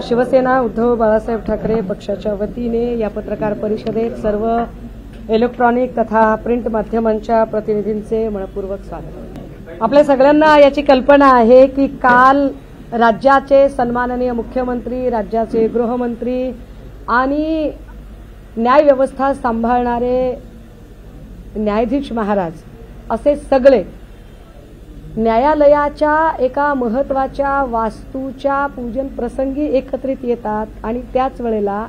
शिवसेना उद्धव बाळासाहेब ठाकरे पक्षाच्या वतीने या पत्रकार परिषदेत सर्व इलेक्ट्रॉनिक तथा प्रिंट माध्यमांच्या प्रतिनिधींचे मनपूर्वक स्वागत। आपल्या सगळ्यांना याची कल्पना आहे की काल राज्याचे सन्माननीय मुख्यमंत्री, राज्याचे गृहमंत्री आणि न्यायव्यवस्था सांभाळणारे न्यायाधीश महाराज असे सगळे न्यायालयाच्या एका महत्त्वाच्या वास्तूच्या पूजन प्रसंगी एकत्रित येतात आणि त्याच वेळेला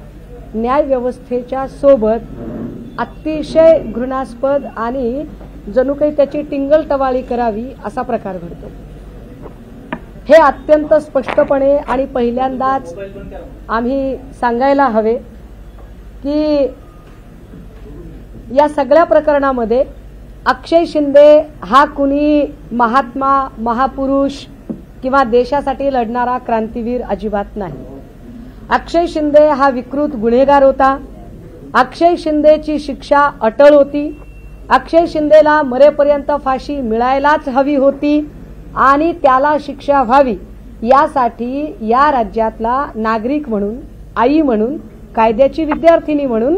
न्यायव्यवस्थेच्या सोबत अतिशय घृणास्पद आणि जणू काही त्याची टिंगलटवाळी करावी असा प्रकार घडतो। हे अत्यंत स्पष्टपणे आणि पहिल्यांदाच आम्ही सांगायला हवे की या सगळ्या प्रकरणामध्ये अक्षय शिंदे हा कुणी महात्मा, महापुरुष किंवा देशासाठी लढणारा क्रांतीवीर अजिबात नाही। अक्षय शिंदे हा विकृत गुन्हेगार होता। अक्षय शिंदेची शिक्षा अटळ होती। अक्षय शिंदेला मरेपर्यंत फाशी मिळायलाच हवी होती आणि त्याला शिक्षा व्हावी यासाठी या राज्यातला नागरिक म्हणून, आई म्हणून, कायद्याची विद्यार्थिनी म्हणून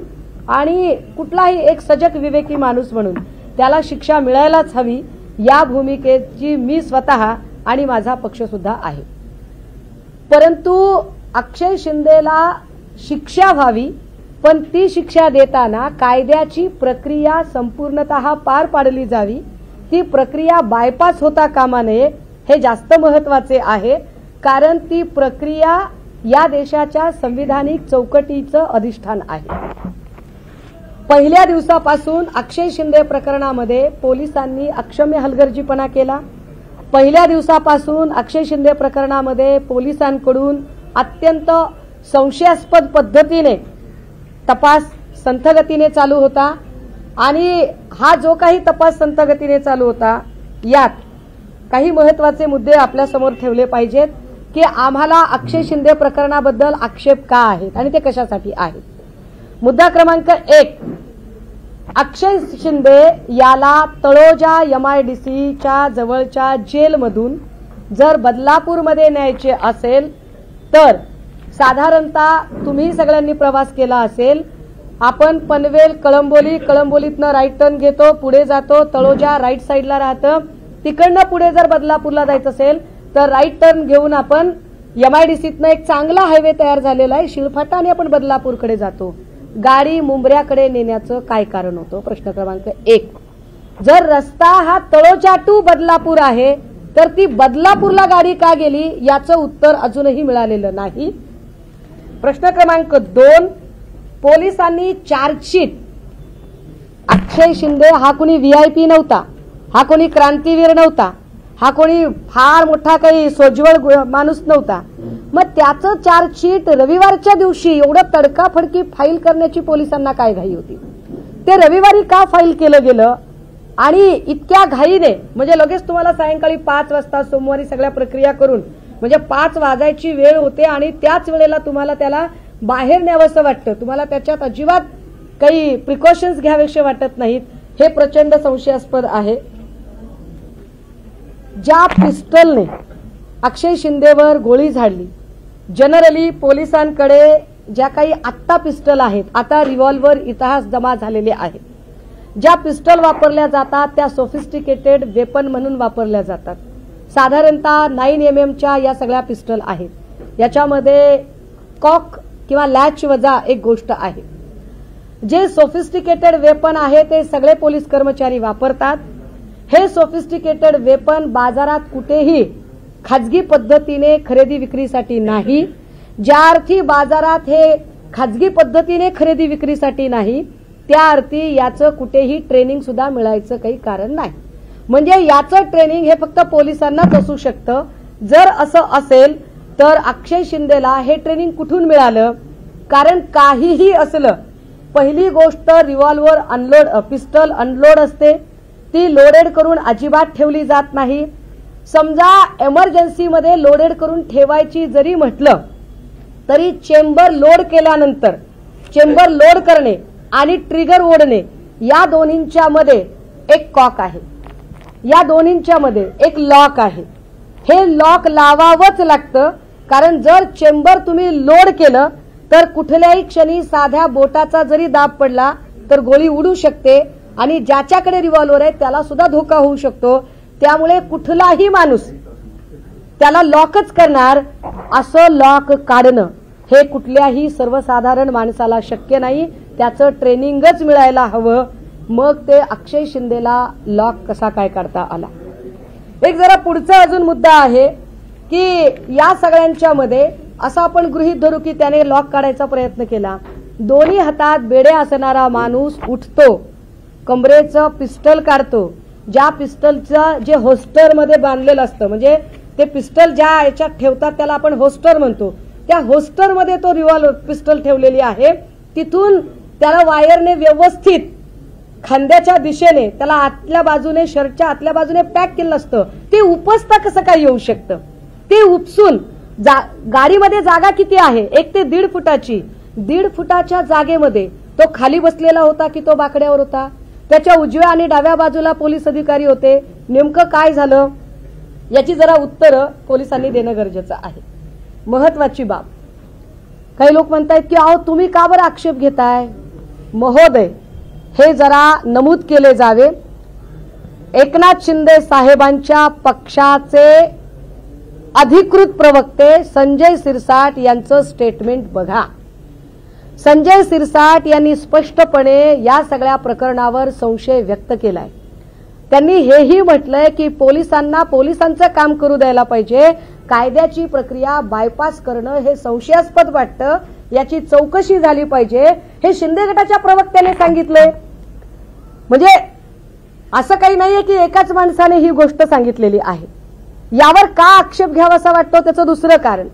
आणि कुठलाही एक सजग विवेकी माणूस म्हणून त्याला शिक्षा मिळायलाच हवी या भूमिकेची मी स्वतः आणि माझा पक्ष सुद्धा आहे। परंतु अक्षय शिंदेला शिक्षा व्हावी, पण ती शिक्षा देताना कायद्याची प्रक्रिया संपूर्णतः पार पाडली जावी, ती प्रक्रिया बायपास होता कामा नये हे जास्त महत्त्वाचे आहे। कारण ती प्रक्रिया या देशाच्या संविधानिक चौकटीचं अधिष्ठान आहे। पहिल्या दिवसापासून अक्षय शिंदे प्रकरणामध्ये पोलिसांनी अक्षम्य हलगर्जीपणा केला। पहिल्या दिवसापासून अक्षय शिंदे प्रकरणामध्ये पोलिसांकडून अत्यंत संशयास्पद पद्धतीने तपास संथगतीने चालू होता आणि हा जो काही तपास संथगतीने चालू होता यात काही महत्त्वाचे मुद्दे आपल्या समोर ठेवले पाहिजेत की आम्हाला अक्षय शिंदे प्रकरणाबद्दल आक्षेप का आहेत आणि ते कशासाठी आहेत। मुद्दा क्रमांक 1, अक्षय शिंदे याला तळोजा MIDCच्या जवळच्या जेलमधून जर बदलापूरमध्ये न्यायचे असेल तर साधारणतः तुम्ही सगळ्यांनी प्रवास केला असेल, आपण पनवेल, कळंबोलीतनं राईट टर्न घेतो, पुढे जातो, तळोजा राईट साईडला राहतं, तिकडनं पुढे जर बदलापूरला जायचं असेल तर राईट टर्न घेऊन आपण MIDCतनं एक चांगला हायवे तयार झालेला आहे शिळफाटा आणि आपण बदलापूरकडे जातो। गाडी मुंबऱ्याकडे नेण्याचं काय कारण होतं? प्रश्न क्रमांक 1। जर रस्ता हा तळोजा टू बदलापूर आहे तर ती बदलापूरला गाडी का गेली याचं उत्तर अजूनही मिळालेलं नाही। प्रश्न क्रमांक 2, पोलिसांनी चार्जशीट, अक्षय शिंदे हा कोणी VIP नव्हता, हा कोणी क्रांतीवीर नव्हता, हा कोणी फार मोठा काही सोज्वळ माणूस नव्हता, मग त्याचं चार्जशीट रविवारच्या दिवशी एवढं तडकाफडकी फाईल करण्याची पोलिसांना काय घाई होती? ते रविवारी का फाईल केलं गेलं आणि इतक्या घाईने? म्हणजे लगेच तुम्हाला सायंकाळी 5 वाजता सोमवारी सगळ्या प्रक्रिया करून म्हणजे 5 वाजायची वेळ होते आणि त्याच वेळेला तुम्हाला त्याला बाहेर न्यावंसं वाटतं, तुम्हाला त्याच्यात अजिबात काही प्रिकॉशन्स घ्यावेसे वाटत नाहीत, हे प्रचंड संशयास्पद आहे। ज्या पिस्टलने अक्षय शिंदेवर गोळी झाडली, जनरली पोलिसांकडे ज्या काही आत्ता पिस्टल आहेत, आता रिव्हॉल्वर इतिहास जमा झालेले आहेत, ज्या पिस्टल वापरल्या जातात त्या सोफिस्टिकेटेड वेपन म्हणून वापरल्या जातात। साधारणतः 9mm या सगळ्या पिस्टल आहेत। याच्यामध्ये कॉक किंवा लॅच वजा एक गोष्ट आहे। जे सोफिस्टिकेटेड वेपन आहे ते सगळे पोलीस कर्मचारी वापरतात। हे सोफिस्टिकेटेड वेपन बाजारात कुठेही खाजगी पद्धतीने खरेदी विक्रीसाठी नाही। ज्या अर्थी बाजारात हे खाजगी पद्धतीने खरेदी विक्रीसाठी नाही त्या अर्थी याचं कुठेही ट्रेनिंग सुद्धा मिळायचं काही कारण नाही। म्हणजे याचं ट्रेनिंग हे फक्त पोलिसांनाच असू शकतं। जर असं असेल तर अक्षय शिंदेला हे ट्रेनिंग कुठून मिळालं? कारण काहीही असलं, पहिली गोष्ट रिव्हॉल्वर अनलोड, पिस्टल अनलोड असते, ती लोडेड करून अजिबात ठेवली जात नाही। समजा एमर्जन्सीमध्ये लोडेड करून ठेवायची जरी म्हटलं तरी चेंबर लोड केल्यानंतर चेंबर लोड करणे आणि ट्रिगर ओढणे या दोन्हींच्या मध्ये एक कॉक आहे, या दोन्हींच्या मध्ये एक लॉक आहे। हे लॉक लावावंच लागतं कारण जर चेंबर तुम्ही लोड केलं तर कुठल्याही क्षणी साध्या बोटाचा जरी दाब पडला तर गोळी उडू शकते आणि ज्याच्याकडे रिव्हॉल्वर आहे त्याला सुद्धा धोका होऊ शकतो. त्यामुळे कुठलाही माणूस त्याला लॉकच करणार असं लॉक काढणं हे कुठल्याही सर्वसाधारण माणसाला शक्य नाही. त्याचं ट्रेनिंगच मिळायला हवं. मग ते अक्षय शिंदेला लॉक कसा काय काढता आला. एक जरा पुढचा अजून मुद्दा आहे की या सगळ्यांच्या मध्ये असं आपण गृहीत धरू की त्याने लॉक काढायचा प्रयत्न केला. दोन्ही हातात बेडे असणारा माणूस उठतो, कमरेचं पिस्टल काढतो. ज्या पिस्टलचं जे होस्टरमध्ये बांधलेलं असतं, म्हणजे ते पिस्टल ज्या याच्यात ठेवतात त्याला आपण होस्टर म्हणतो, त्या होस्टरमध्ये तो रिव्हॉल्वर पिस्टल ठेवलेली आहे. तिथून त्याला वायरने व्यवस्थित खांद्याच्या दिशेने त्याला आतल्या बाजूने शर्टच्या आतल्या बाजूने पॅक केलं असतं. ते उपसता कसं काय येऊ शकतं. ते उपसून गाडीमध्ये जागा किती आहे, 1 ते 1.5 फुटाची. 1.5 फुटाच्या जागेमध्ये तो खाली बसलेला होता की तो बाकड्यावर होता. त्याच्या उजव्या आणि डाव्या बाजूला पोलीस अधिकारी होते. नेमकं काय झालं याची जरा उत्तरं पोलिसांनी देणं गरजेचं आहे. महत्वाची बाब, काही लोक म्हणतायत की अहो तुम्ही का बरं आक्षेप घेताय. महोदय, हे जरा नमूद केले जावे. एकनाथ शिंदे साहेबांच्या पक्षाचे अधिकृत प्रवक्ते संजय सिरसाट यांचं स्टेटमेंट बघा. संजय सिरसाट यांनी स्पष्टपणे या सगळ्या प्रकरणावर संशय व्यक्त केलाय. त्यांनी हेही म्हटलंय की पोलिसांना पोलिसांचं काम करू द्यायला पाहिजे. कायद्याची प्रक्रिया बायपास करणं हे संशयास्पद वाटतं. याची चौकशी झाली पाहिजे, हे शिंदे गटाच्या प्रवक्त्याने सांगितलंय. म्हणजे असं काही नाहीये की एकाच माणसाने ही गोष्ट सांगितलेली आहे. यावर का आक्षेप घ्यावासा वाटतो त्याचं दुसरं कारण,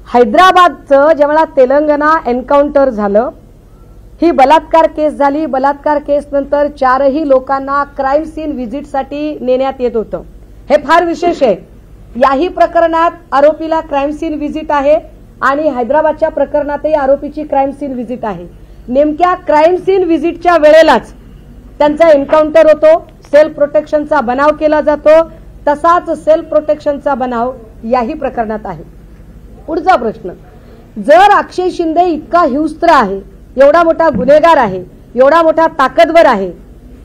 हैदराबादचं जेव्हा तेलंगणा एन्काउंटर झालं, ही बलात्कार केस झाली. बलात्कार केस नंतर 4ही लोकांना क्राईम सीन व्हिजिटसाठी नेण्यात येत होतं. हे फार विशेष आहे. याही प्रकरणात आरोपीला क्राईम सीन व्हिजिट आहे आणि हैदराबादच्या प्रकरणातही आरोपीची क्राईम सीन व्हिजिट आहे. नेमक्या क्राईम सीन व्हिजिटच्या वेळेलाच त्यांचा एन्काउंटर होतो. सेल्फ प्रोटेक्शनचा बनाव केला जातो. तसाच सेल्फ प्रोटेक्शनचा बनाव याही प्रकरणात आहे. पुढचा प्रश्न, जर अक्षय शिंदे इतका हिंस्त्र आहे, एवढा मोठा गुन्हेगार आहे, एवढा मोठा ताकदवर आहे,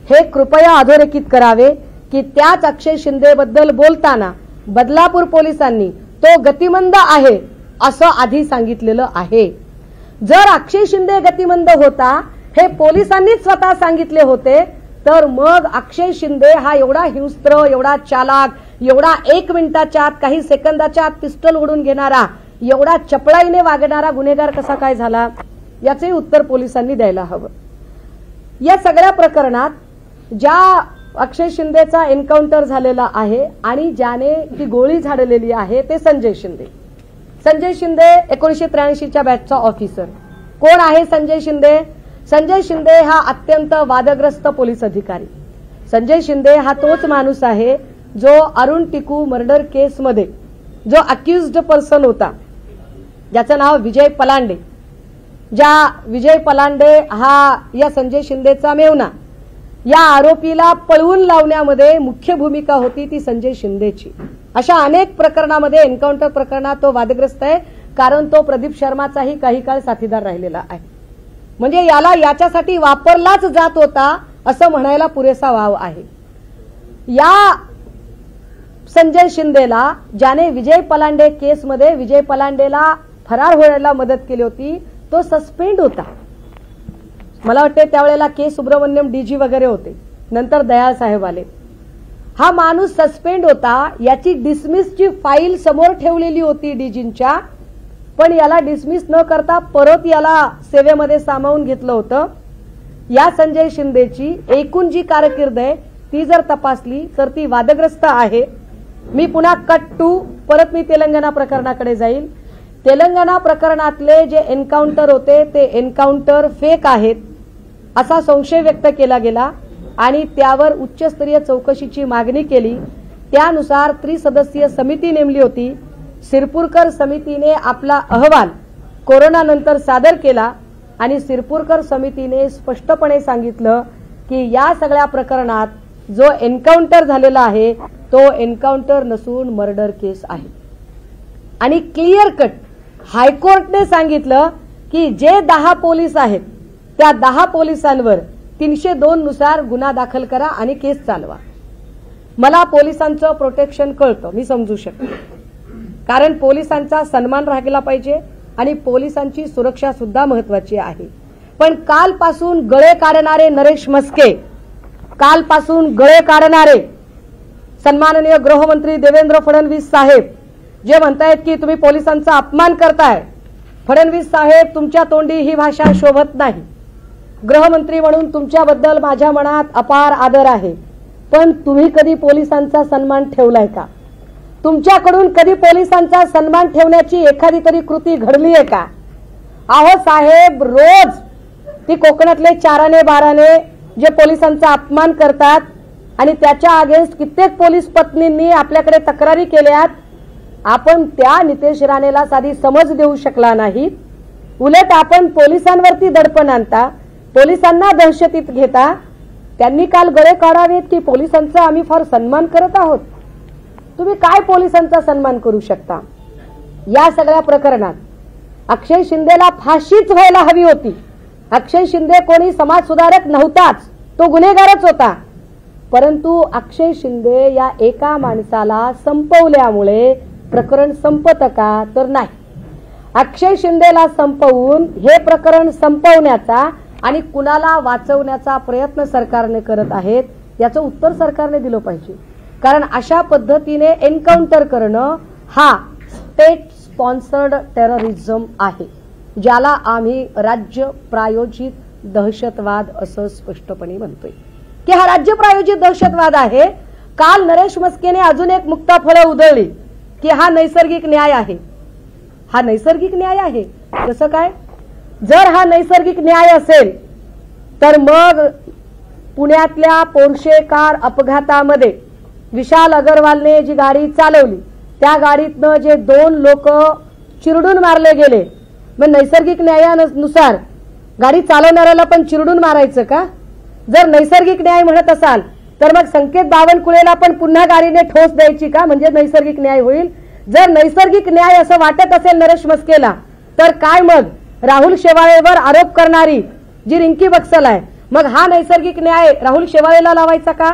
हे कृपया अधोरेखित करावे की त्याच अक्षय शिंदेबद्दल बोलताना बदलापूर पोलिसांनी तो गतिमंद आहे असं आधी सांगितलेलं आहे. जर अक्षय शिंदे गतिमंद होता हे पोलिसांनीच स्वतः सांगितले होते, तर मग अक्षय शिंदे हा एवढा हिंस्त्र, एवढा चालाक, एवढा 1 मिनिटाच्या आत, काही सेकंदाच्या आत पिस्टल ओढून घेणारा, एवढा चपळाईने वागणारा गुन्हेगार कसा काय झाला, याचे उत्तर पोलिसांनी द्यायला हवं. या सगळ्या प्रकरणात ज्या अक्षय शिंदेचा एन्काउंटर झालेला आहे आणि ज्याने ती गोळी झाडलेली आहे ते संजय शिंदे. संजय शिंदे 1983च्या बॅचचा ऑफिसर. कोण आहे संजय शिंदे? संजय शिंदे हा अत्यंत वादग्रस्त पोलीस अधिकारी. संजय शिंदे हा तोच माणूस आहे जो अरुण टिकू मर्डर केसमध्ये जो अक्युज्ड पर्सन होता, ज्याचं नाव विजय पलांडे. ज्या विजय पलांडे हा या संजय शिंदेचा मेवना, या आरोपीला पळवून लावण्यामध्ये मुख्य भूमिका होती ती संजय शिंदेची. अशा अनेक प्रकरणामध्ये, एन्काउंटर प्रकरणात तो वादग्रस्त आहे, कारण तो प्रदीप शर्माचाही काही काळ साथीदार राहिलेला आहे. म्हणजे याला याच्यासाठी वापरलाच जात होता असं म्हणायला पुरेसा वाव आहे. या संजय शिंदेला ज्याने विजय पलांडे केसमध्ये विजय पलांडेला फरार होण्याला मदत केली होती, तो सस्पेंड होता. मला वाटते त्यावेळेला के सुब्रमण्यम डीजी वगैरे होते, नंतर दयाळ साहेब आले. हा माणूस सस्पेंड होता. याची डिसमिसची फाईल समोर ठेवलेली होती डीजींच्या, पण याला डिसमिस न करता परत याला सेवेमध्ये सामावून घेतलं होतं. या संजय शिंदेची एकूण जी कारकीर्द आहे ती जर तपासली तर ती वादग्रस्त आहे. मी पुन्हा कट टू परत मी तेलंगणा प्रकरणाकडे जाईल. तेलंगणा प्रकरणातले जे एन्काउंटर होते ते एन्काउंटर फेक आहेत असा संशय व्यक्त केला गेला आणि त्यावर उच्चस्तरीय चौकशीची मागणी केली. त्यानुसार त्रिसदस्यीय समिती नेमली होती. सिरपुरकर समितीने आपला अहवाल कोरोनानंतर सादर केला आणि सिरपुरकर समितीने स्पष्टपणे सांगितलं की या सगळ्या प्रकरणात जो एन्काउंटर झालेला आहे तो एन्काउंटर नसून मर्डर केस आहे. आणि क्लिअर कट हायकोर्टने सांगितलं की जे 10 पोलीस आहेत त्या 10 पोलिसांवर 302 नुसार गुन्हा दाखल करा आणि केस चालवा. मला पोलिसांचं प्रोटेक्शन कळतं, मी समजू शकते, कारण पोलिसांचा सन्मान राखला पाहिजे आणि पोलिसांची सुरक्षा सुद्धा महत्वाची आहे. पण कालपासून गळे काढणारे नरेश म्हस्के, कालपासून गळे काढणारे सन्माननीय गृहमंत्री देवेंद्र फडणवीस साहेब जे म्हणतायत की तुम्ही पोलिसांचा अपमान करताय, फडणवीस साहेब तुमच्या तोंडी ही भाषा शोभत नाही. गृहमंत्री म्हणून तुमच्याबद्दल माझ्या मनात अपार आदर आहे, पण तुम्ही कधी पोलिसांचा सन्मान ठेवलाय का? तुमच्याकडून कधी पोलिसांचा सन्मान ठेवण्याची एखादी तरी कृती घडली आहे का? अहो साहेब, रोज ती कोकणातले 4-12 जे पोलिसांचा अपमान करतात आणि त्याच्या अगेन्स्ट कित्येक पोलीस पत्नींनी आपल्याकडे तक्रारी केल्यात. आपण त्या नितेश राणेला साधी समज देऊ शकला नाही, उलट आपण पोलिसांवरती दडपण आणता, पोलिसांना दहशतीत घेता. त्यांनी काल गळे काढावेत की पोलिसांचा आम्ही फार सन्मान करत आहोत. तुम्ही काय पोलिसांचा सन्मान करू शकता? या सगळ्या प्रकरणात अक्षय शिंदेला फाशीच व्हायला हवी होती. अक्षय शिंदे कोणी समाज सुधारक नव्हताच, तो गुन्हेगारच होता. परंतु अक्षय शिंदे या एका माणसाला संपवल्यामुळे प्रकरण संपतं का? तर नाही. अक्षय शिंदेला संपवून हे प्रकरण संपवण्याचा आणि कुणाला वाचवण्याचा प्रयत्न सरकारने करत आहेत, याचं उत्तर सरकारने दिलं पाहिजे. कारण अशा पद्धतीने एन्काउंटर करणं हा स्टेट स्पॉन्सर्ड टेररिझम आहे, ज्याला आम्ही राज्य प्रायोजित दहशतवाद असं स्पष्टपणे म्हणतोय की हा राज्य प्रायोजित दहशतवाद आहे. काल नरेश म्हस्केने अजून एक मुक्ताफळं उधळली की हा नैसर्गिक न्याय आहे. हा नैसर्गिक न्याय आहे कसं काय? जर हा नैसर्गिक न्याय असेल तर मग पुण्यातल्या पोर्शे कार अपघातामध्ये विशाल अगरवालने जी गाडी चालवली त्या गाडीतनं जे 2 लोक चिरडून मारले गेले, मग नैसर्गिक न्यायानुसार गाडी चालवणाऱ्याला पण चिरडून मारायचं का? जर नैसर्गिक न्याय म्हणत असाल तर मग संकेत बावनकुळेला पण पुन्हा गाडीने ठोस द्यायची का? म्हणजे नैसर्गिक न्याय होईल. जर नैसर्गिक न्याय असं वाटत असेल नरेश म्हस्केला, तर काय मग राहुल शेवाळेवर आरोप करणारी जी रिंकी बक्सल आहे, मग हा नैसर्गिक न्याय राहुल शेवाळेला लावायचा का?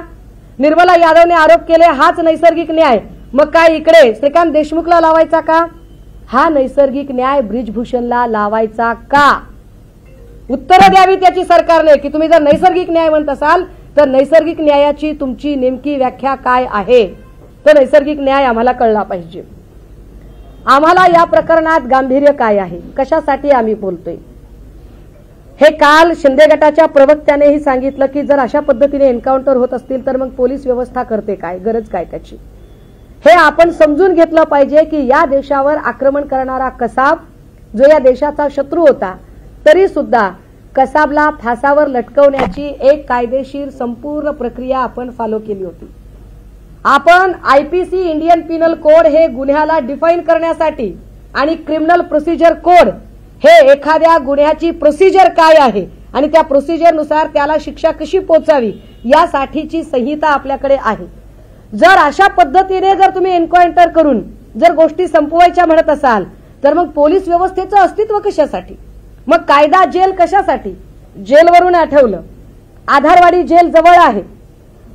निर्मला यादवने आरोप केले, हाच नैसर्गिक न्याय, मग काय इकडे श्रीकांत देशमुखला लावायचा का? हा नैसर्गिक न्याय ब्रिजभूषणला लावायचा का? उत्तरं द्यावी त्याची सरकारने की तुम्ही जर नैसर्गिक न्याय म्हणत असाल तर नैसर्गिक न्यायाची तुमची नेमकी व्याख्या काय आहे? तो नैसर्गिक न्याय आम्हाला कळला पाहिजे. आम्हाला या प्रकरणात गांभीर्य काय आहे, कशासाठी आम्ही बोलतोय हे काल शिंदे गटाच्या प्रवक्त्यानेही सांगितलं की जर अशा पद्धतीने एन्काउंटर होत असतील तर मग पोलीस व्यवस्था करते काय, गरज काय त्याची, हे आपण समजून घेतलं पाहिजे की या देशावर आक्रमण करणारा कसाब जो या देशाचा शत्रू होता, तरी सुद्धा कसाबला फासावर लटकवण्याची एक कायदेशीर संपूर्ण प्रक्रिया आपण फॉलो केली होती. आपण आयपीसी इंडियन पिनल कोड हे गुन्ह्याला डिफाईन करण्यासाठी आणि क्रिमिनल प्रोसिजर कोड हे एखाद्या गुन्ह्याची प्रोसिजर काय आहे आणि त्या प्रोसिजरनुसार त्याला शिक्षा कशी पोचावी यासाठीची संहिता आपल्याकडे आहे. जर अशा पद्धतीने जर तुम्ही एन्काउंटर करून जर गोष्टी संपवायच्या म्हणत असाल तर मग पोलीस व्यवस्थेचं अस्तित्व कशासाठी? मग कायदा जेल कशासाठी? जेलवरून आठवलं, आधारवाडी जेल जवळ आहे.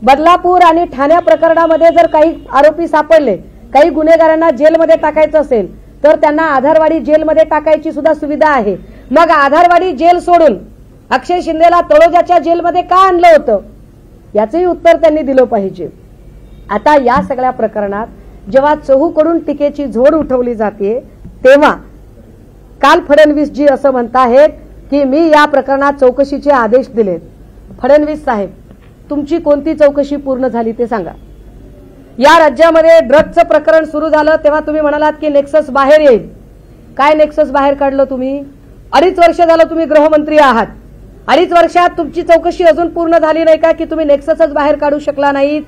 बदलापूर आणि ठाणे प्रकरणामध्ये जर काही आरोपी सापडले, काही गुन्हेगारांना जेलमध्ये टाकायचं असेल तर त्यांना आधारवाडी जेलमध्ये टाकायची सुद्धा सुविधा आहे. मग आधारवाडी जेल सोडून अक्षय शिंदेला तळोजाच्या जेलमध्ये का आणलं होतं याचंही उत्तर त्यांनी दिलं पाहिजे. आता या सगळ्या प्रकरणात जेव्हा चहूकडून टीकेची झोड उठवली जाते तेव्हा काल फडणवीस जी असं म्हणताहेत की मी या प्रकरणात चौकशीचे आदेश दिलेत. फडणवीस साहेब, तुमची कोणती चौकशी पूर्ण झाली ते सांगा. या राज्यामध्ये ड्रग्जचं प्रकरण सुरू झालं तेव्हा तुम्ही म्हणालात की नेक्सस बाहेर येईल. काय नेक्सस बाहेर काढलं तुम्ही? 2.5 वर्ष झालं तुम्ही गृहमंत्री आहात. 2.5 वर्षात तुमची चौकशी अजून पूर्ण झाली नाही का की तुम्ही नेक्ससच बाहेर काढू शकला नाहीत?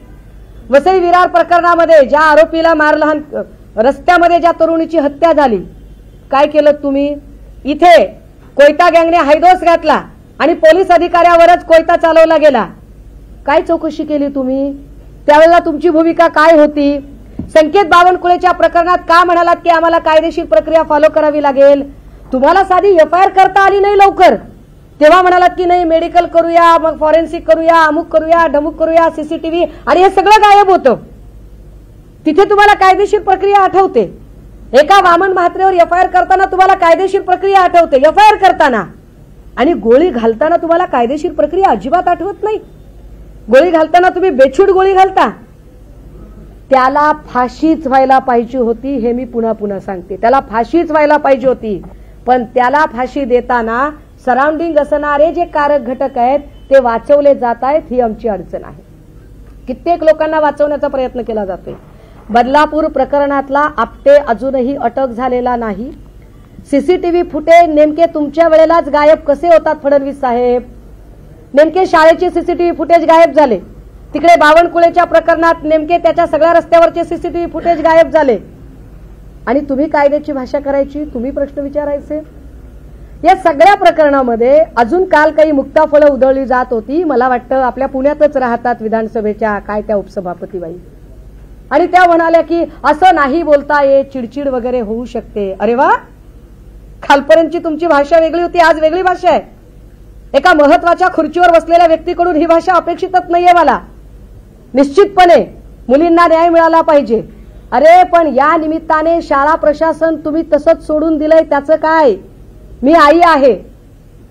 वसई विरार प्रकरणामध्ये ज्या आरोपीला मारलहान, रस्त्यामध्ये ज्या तरुणीची हत्या झाली, काय केलं तुम्ही? इथे कोयता गँगने हायदोस घातला आणि पोलीस अधिकाऱ्यावरच कोयता चालवला गेला. काय चौकशी केली तुम्ही? त्यावेळेला तुमची भूमिका काय होती? संकेत बावनकुळेच्या प्रकरणात का म्हणालात की आम्हाला कायदेशीर प्रक्रिया फॉलो करावी लागेल? तुम्हाला साधी एफआयआर करता आली नाही लवकर, तेव्हा म्हणालात की नाही मेडिकल करूया, मग फॉरेन्सिक करूया, अमुक करूया, ढमुक करूया, सीसीटीव्ही, आणि हे सगळं गायब होतं. तिथे तुम्हाला कायदेशीर प्रक्रिया आठवते. एका वामन म्हात्रेवर एफआयआर करताना तुम्हाला कायदेशीर प्रक्रिया आठवते, एफआयआर करताना, आणि गोळी घालताना तुम्हाला कायदेशीर प्रक्रिया अजिबात आठवत नाही. गोळी घालताना तुम्ही बेछूट गोळी घालता. त्याला फाशीच व्हायला पाहिजे होती, हे मी पुन्हा पुन्हा सांगते. त्याला फाशीच व्हायला पाहिजे होती, पण त्याला फाशी देताना सराउंडिंग असणारे जे कारक घटक आहेत ते वाचवले जात आहेत, ही आमची अडचण आहे. कित्येक लोकांना वाचवण्याचा प्रयत्न केला जातोय. बदलापूर प्रकरणातला आपटे अजूनही अटक झालेला नाही. सीसीटीव्ही फुटेज नेमके तुमच्या वेळेलाच गायब कसे होतात फडणवीस साहेब? नेमके शाळेचे सीसीटीव्ही फुटेज गायब झाले, तिकडे बावनकुळेच्या प्रकरणात नेमके त्याच्या सगळ्या रस्त्यावरचे सीसीटीव्ही फुटेज गायब झाले, आणि तुम्ही कायद्याची भाषा करायची, तुम्ही प्रश्न विचारायचे. या सगळ्या प्रकरणामध्ये अजून काल काही मुक्ताफळं उधळली जात होती. मला वाटतं आपल्या पुण्यातच राहतात विधानसभेच्या काय त्या उपसभापतीबाई, आणि त्या म्हणाल्या की असं नाही बोलता येत, चिडचिड वगैरे होऊ शकते. अरे वा, कालपर्यंतची तुमची भाषा वेगळी होती, आज वेगळी भाषा आहे. एका महत्वाच्या खुर्चीवर बसलेल्या व्यक्तीकडून ही भाषा अपेक्षितच नाहीये मला. निश्चितपणे मुलींना न्याय मिळाला पाहिजे. अरे पण या निमित्ताने शाळा प्रशासन तुम्ही तसंच सोडून दिलंय, त्याचं काय? मी आई आहे,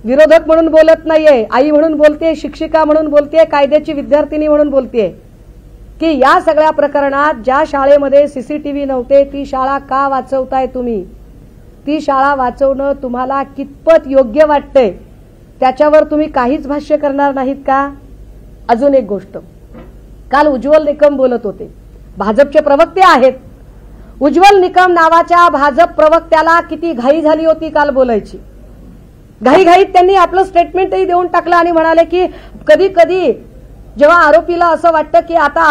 विरोधक म्हणून बोलत नाहीये, आई म्हणून बोलते, शिक्षिका म्हणून बोलते, कायद्याची विद्यार्थिनी म्हणून बोलते की या सगळ्या प्रकरणात ज्या शाळेमध्ये सीसीटीव्ही नव्हते ती शाळा का वाचवताय तुम्ही? ती शाळा वाचवणं तुम्हाला कितपत योग्य वाटतंय त्याच्यावर तुम्ही काहीच भाष्य करणार नाहीत का? अजून एक गोष्ट, काल उज्ज्वल निकम बोलत होते, भाजपचे प्रवक्ते आहेत. उज्ज्वल निकम नावाच्या भाजप प्रवक्त्याला किती घाई झाली होती काल बोलायची. घाईघाईत त्यांनी आपलं स्टेटमेंटही देऊन टाकलं आणि म्हणाले की कधी कधी जेव्हा आरोपीला असं वाटतं की आता